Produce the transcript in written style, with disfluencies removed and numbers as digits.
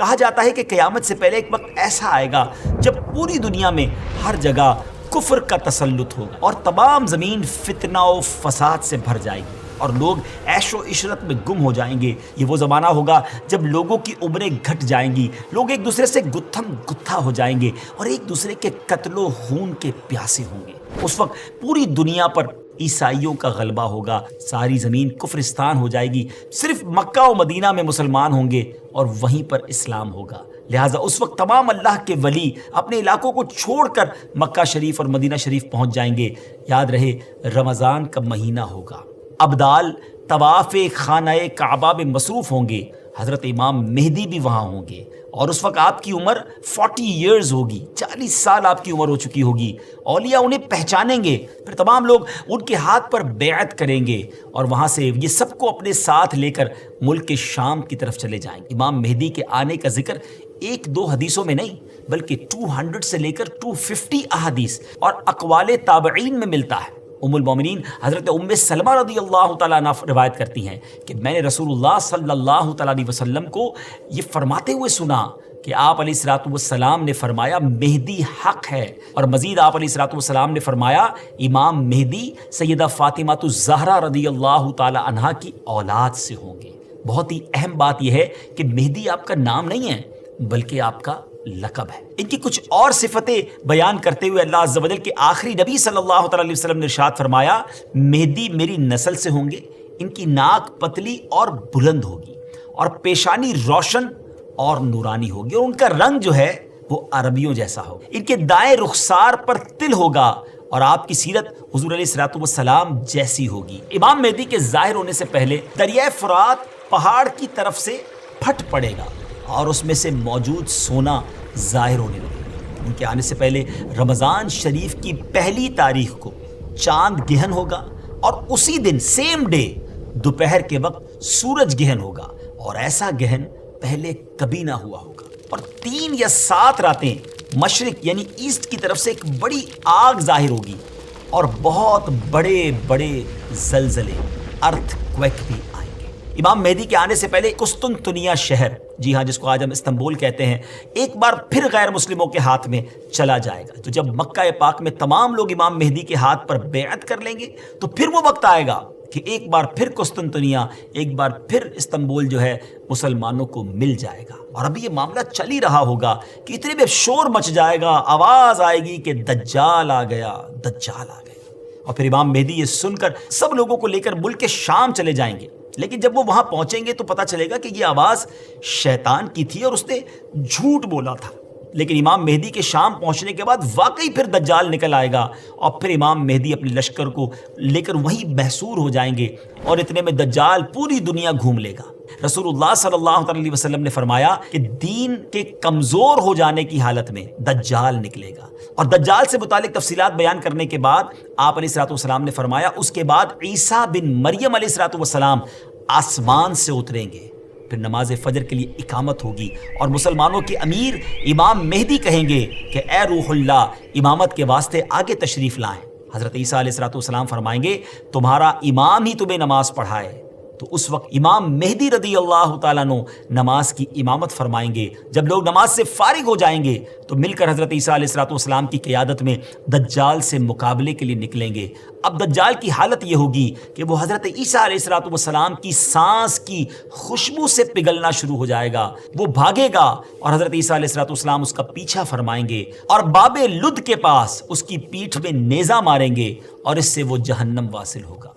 کہا جاتا ہے کہ قیامت سے پہلے ایک وقت ایسا آئے گا جب پوری دنیا میں ہر جگہ کفر کا تسلط ہوگا اور تمام زمین فتنہ و فساد سے بھر جائے گی اور لوگ عیش و عشرت میں گم ہو جائیں گے۔ یہ وہ زمانہ ہوگا جب لوگوں کی عمریں گھٹ جائیں گی، لوگ ایک دوسرے سے گتھم گتھا ہو جائیں گے اور ایک دوسرے کے قتل و خون کے پیاسے ہوں گے۔ اس وقت پوری دنیا پر عیسائیوں کا غلبہ ہوگا، ساری زمین کفرستان ہو جائے گی، صرف مکہ و مدینہ میں مسلمان ہوں گے اور وہیں پر اسلام ہوگا۔ لہٰذا اس وقت تمام اللہ کے ولی اپنے علاقوں کو چھوڑ کر مکہ شریف اور مدینہ شریف پہنچ جائیں گے۔ یاد رہے رمضان کا مہینہ ہوگا، ابدال طواف خانہ کعبہ میں مصروف ہوں گے، حضرت امام مہدی بھی وہاں ہوں گے اور اس وقت آپ کی عمر 40 ایئرز ہوگی، 40 سال آپ کی عمر ہو چکی ہوگی۔ اولیاء انہیں پہچانیں گے، پھر تمام لوگ ان کے ہاتھ پر بیعت کریں گے اور وہاں سے یہ سب کو اپنے ساتھ لے کر ملک شام کی طرف چلے جائیں گے۔ امام مہدی کے آنے کا ذکر ایک دو حدیثوں میں نہیں بلکہ 200 سے لے کر 250 احادیث اور اقوال تابعین میں ملتا ہے۔ ام المومنین حضرت ام سلمہ رضی اللہ تعالیٰ عنہ روایت کرتی ہیں کہ میں نے رسول اللہ صلی اللہ تعالیٰ علیہ وسلم کو یہ فرماتے ہوئے سنا کہ آپ علیہ الصلوۃ والسلام نے فرمایا مہدی حق ہے، اور مزید آپ علیہ الصلوۃ والسلام نے فرمایا امام مہدی سیدہ فاطمہ الزہرا رضی اللہ تعالیٰ عنہا کی اولاد سے ہوں گے۔ بہت ہی اہم بات یہ ہے کہ مہدی آپ کا نام نہیں ہے بلکہ آپ کا لقب ہے۔ ان کی کچھ اور صفتیں بیان کرتے ہوئے اللہ عز و جل کے آخری نبی صلی اللہ تعالیٰ علیہ وسلم نے ارشاد فرمایا مہدی میری نسل سے ہوں گے، ان کی ناک پتلی اور بلند ہوگی اور پیشانی روشن اور نورانی ہوگی اور ان کا رنگ جو ہے وہ عربیوں جیسا ہوگا، ان کے دائیں رخسار پر تل ہوگا اور آپ کی سیرت حضور علیہ الصلوۃ والسلام جیسی ہوگی۔ امام مہدی کے ظاہر ہونے سے پہلے دریائے فرات پہاڑ کی طرف سے پھٹ پڑے گا اور اس میں سے موجود سونا ظاہر ہونے لگے گا۔ ان کے آنے سے پہلے رمضان شریف کی پہلی تاریخ کو چاند گہن ہوگا اور اسی دن سیم ڈے دوپہر کے وقت سورج گہن ہوگا، اور ایسا گہن پہلے کبھی نہ ہوا ہوگا۔ اور 3 یا 7 راتیں مشرق یعنی ایسٹ کی طرف سے ایک بڑی آگ ظاہر ہوگی اور بہت بڑے بڑے زلزلے ارتھ کویک بھی آئیں گے۔ امام مہدی کے آنے سے پہلے قسطنطنیہ شہر، جی ہاں جس کو آج ہم استنبول کہتے ہیں، ایک بار پھر غیر مسلموں کے ہاتھ میں چلا جائے گا۔ تو جب مکہ پاک میں تمام لوگ امام مہدی کے ہاتھ پر بیعت کر لیں گے تو پھر وہ وقت آئے گا کہ ایک بار پھر قسطنطنیہ، ایک بار پھر استنبول جو ہے مسلمانوں کو مل جائے گا۔ اور ابھی یہ معاملہ چل ہی رہا ہوگا کہ اتنے میں شور مچ جائے گا، آواز آئے گی کہ دجال آ گیا، دجال آ گیا، اور پھر امام مہدی یہ سن کر سب لوگوں کو لے کر ملک شام چلے جائیں گے۔ لیکن جب وہ وہاں پہنچیں گے تو پتہ چلے گا کہ یہ آواز شیطان کی تھی اور اس نے جھوٹ بولا تھا۔ لیکن امام مہدی کے شام پہنچنے کے بعد واقعی پھر دجال نکل آئے گا اور پھر امام مہدی اپنے لشکر کو لے کر وہیں محصور ہو جائیں گے اور اتنے میں دجال پوری دنیا گھوم لے گا۔ رسول اللہ صلی اللہ علیہ وسلم نے فرمایا کہ دین کے کمزور ہو جانے کی حالت میں دجال نکلے گا، اور دجال سے متعلق تفصیلات بیان کرنے کے بعد آپ علیہ الصلوۃ والسلام نے فرمایا اس کے بعد عیسیٰ بن مریم علیہ الصلوۃ والسلام آسمان سے اتریں گے، پھر نماز فجر کے لیے اقامت ہوگی اور مسلمانوں کے امیر امام مہدی کہیں گے کہ اے روح اللہ امامت کے واسطے آگے تشریف لائیں۔ حضرت عیسیٰ علیہ الصلوۃ والسلام فرمائیں گے تمہارا امام ہی تمہیں نماز پڑھائے۔ تو اس وقت امام مہدی رضی اللہ تعالیٰ عنہ نماز کی امامت فرمائیں گے۔ جب لوگ نماز سے فارغ ہو جائیں گے تو مل کر حضرت عیسیٰ علیہ الصلوۃ والسلام کی قیادت میں دجال سے مقابلے کے لیے نکلیں گے۔ اب دجال کی حالت یہ ہوگی کہ وہ حضرت عیسیٰ علیہ الصلوۃ والسلام کی سانس کی خوشبو سے پگھلنا شروع ہو جائے گا، وہ بھاگے گا اور حضرت عیسیٰ علیہ الصلوۃ والسلام اس کا پیچھا فرمائیں گے اور باب لد کے پاس اس کی پیٹھ میں نیزہ ماریں گے اور اس سے وہ جہنم واصل ہوگا۔